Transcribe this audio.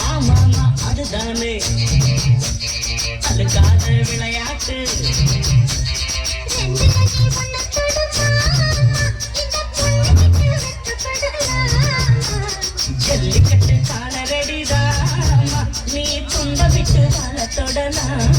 ஆமாமா அதுதானே அதுக்கான விளையாட்டு ஜல்லிக்கட்டு கால ரெடிதாமா நீ துண்ட விட்டு வாழ தொடலாம்